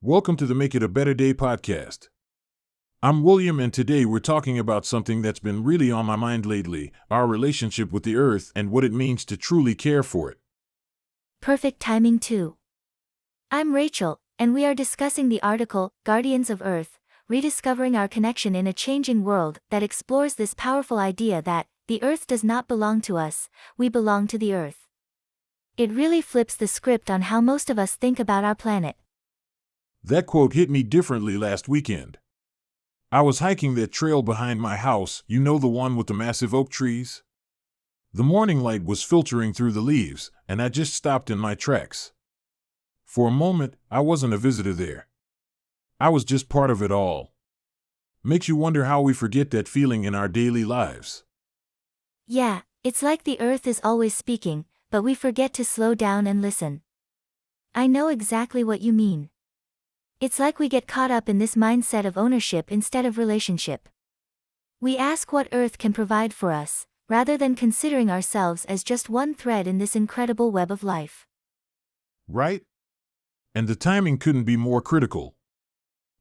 Welcome to the Make It a Better Day podcast. I'm William, and today we're talking about something that's been really on my mind lately: our relationship with the earth and what it means to truly care for it. Perfect timing too. I'm Rachel, and we are discussing the article, Guardians of Earth, Rediscovering Our Connection in a Changing World, that explores this powerful idea that the earth does not belong to us, we belong to the earth. It really flips the script on how most of us think about our planet. That quote hit me differently last weekend. I was hiking that trail behind my house, you know, the one with the massive oak trees? The morning light was filtering through the leaves, and I just stopped in my tracks. For a moment, I wasn't a visitor there. I was just part of it all. Makes you wonder how we forget that feeling in our daily lives. Yeah, it's like the earth is always speaking, but we forget to slow down and listen. I know exactly what you mean. It's like we get caught up in this mindset of ownership instead of relationship. We ask what earth can provide for us, rather than considering ourselves as just one thread in this incredible web of life. Right? And the timing couldn't be more critical.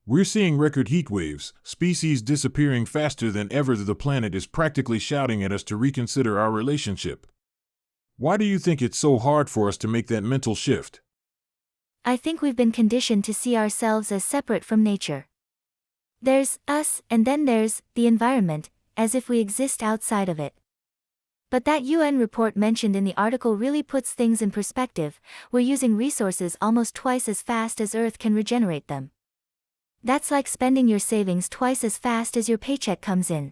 We're seeing record heat waves, species disappearing faster than ever. The planet is practically shouting at us to reconsider our relationship. Why do you think it's so hard for us to make that mental shift? I think we've been conditioned to see ourselves as separate from nature. There's us, and then there's the environment, as if we exist outside of it. But that UN report mentioned in the article really puts things in perspective. We're using resources almost twice as fast as Earth can regenerate them. That's like spending your savings twice as fast as your paycheck comes in.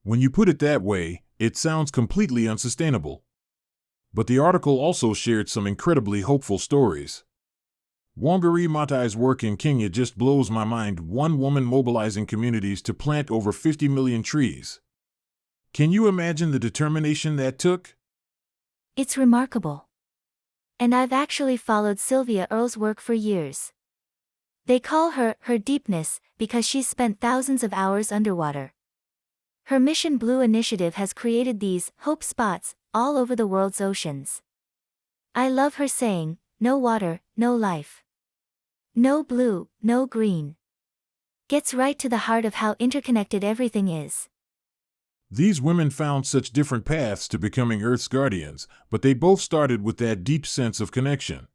When you put it that way, it sounds completely unsustainable. But the article also shared some incredibly hopeful stories. Wangari Maathai's work in Kenya just blows my mind. One woman mobilizing communities to plant over 50 million trees. Can you imagine the determination that took? It's remarkable. And I've actually followed Sylvia Earle's work for years. They call her deepness because she's spent thousands of hours underwater. Her Mission Blue initiative has created these hope spots all over the world's oceans. I love her saying, "No water, no life. No blue, no green." Gets right to the heart of how interconnected everything is. These women found such different paths to becoming Earth's guardians, but they both started with that deep sense of connection.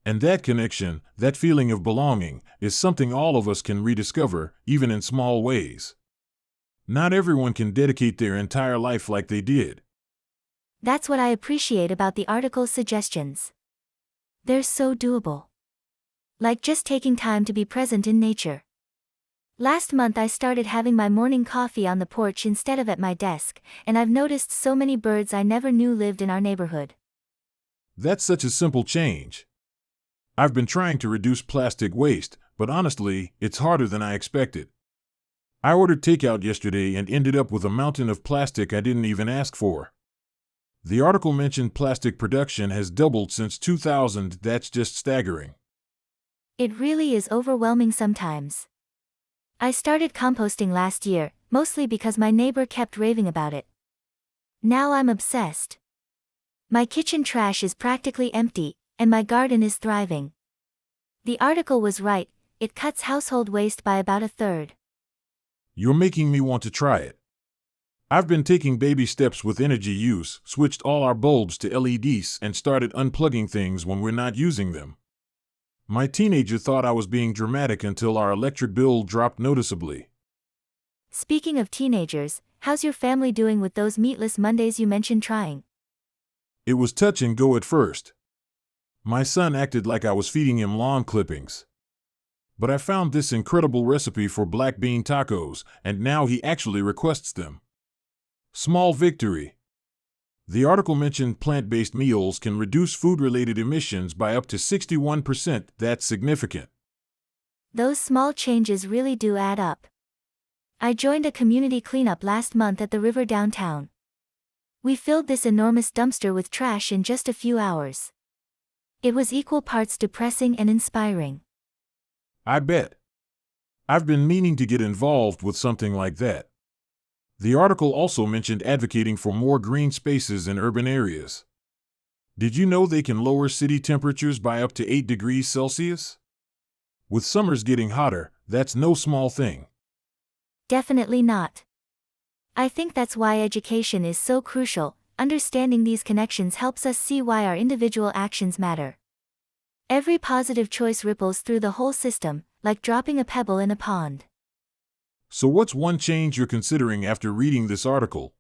And that connection, that feeling of belonging, is something all of us can rediscover, even in small ways. Not everyone can dedicate their entire life like they did. That's what I appreciate about the article's suggestions. They're so doable. Like just taking time to be present in nature. Last month I started having my morning coffee on the porch instead of at my desk, and I've noticed so many birds I never knew lived in our neighborhood. That's such a simple change. I've been trying to reduce plastic waste, but honestly, it's harder than I expected. I ordered takeout yesterday and ended up with a mountain of plastic I didn't even ask for. The article mentioned plastic production has doubled since 2000. That's just staggering. It really is overwhelming sometimes. I started composting last year, mostly because my neighbor kept raving about it. Now I'm obsessed. My kitchen trash is practically empty, and my garden is thriving. The article was right, it cuts household waste by about a third. You're making me want to try it. I've been taking baby steps with energy use, switched all our bulbs to LEDs, and started unplugging things when we're not using them. My teenager thought I was being dramatic until our electric bill dropped noticeably. Speaking of teenagers, how's your family doing with those meatless Mondays you mentioned trying? It was touch and go at first. My son acted like I was feeding him lawn clippings. But I found this incredible recipe for black bean tacos, and now he actually requests them. Small victory. The article mentioned plant-based meals can reduce food-related emissions by up to 61%. That's significant. Those small changes really do add up. I joined a community cleanup last month at the river downtown. We filled this enormous dumpster with trash in just a few hours. It was equal parts depressing and inspiring. I bet. I've been meaning to get involved with something like that. The article also mentioned advocating for more green spaces in urban areas. Did you know they can lower city temperatures by up to 8 degrees Celsius? With summers getting hotter, that's no small thing. Definitely not. I think that's why education is so crucial. Understanding these connections helps us see why our individual actions matter. Every positive choice ripples through the whole system, like dropping a pebble in a pond. So what's one change you're considering after reading this article?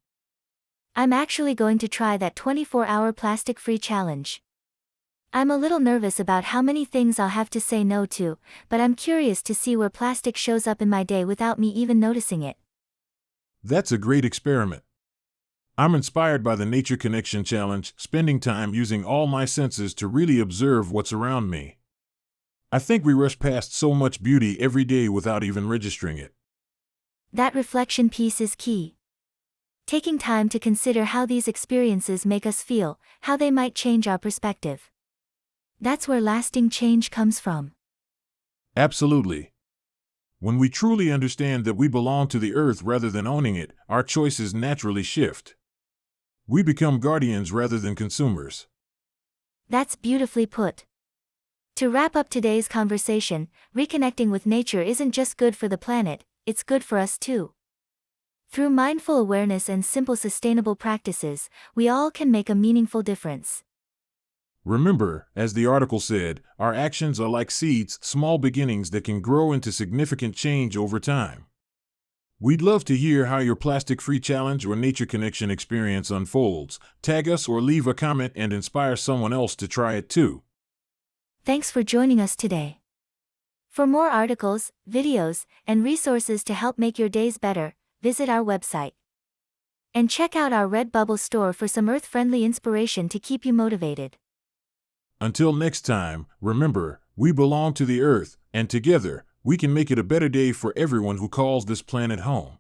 I'm actually going to try that 24-hour plastic-free challenge. I'm a little nervous about how many things I'll have to say no to, but I'm curious to see where plastic shows up in my day without me even noticing it. That's a great experiment. I'm inspired by the Nature Connection Challenge, spending time using all my senses to really observe what's around me. I think we rush past so much beauty every day without even registering it. That reflection piece is key. Taking time to consider how these experiences make us feel, how they might change our perspective. That's where lasting change comes from. Absolutely. When we truly understand that we belong to the earth rather than owning it, our choices naturally shift. We become guardians rather than consumers. That's beautifully put. To wrap up today's conversation, reconnecting with nature isn't just good for the planet, it's good for us too. Through mindful awareness and simple sustainable practices, we all can make a meaningful difference. Remember, as the article said, our actions are like seeds, small beginnings that can grow into significant change over time. We'd love to hear how your plastic-free challenge or nature connection experience unfolds. Tag us or leave a comment and inspire someone else to try it too. Thanks for joining us today. For more articles, videos, and resources to help make your days better, visit our website. And check out our Redbubble store for some earth-friendly inspiration to keep you motivated. Until next time, remember, we belong to the earth, and together, we can make it a better day for everyone who calls this planet home.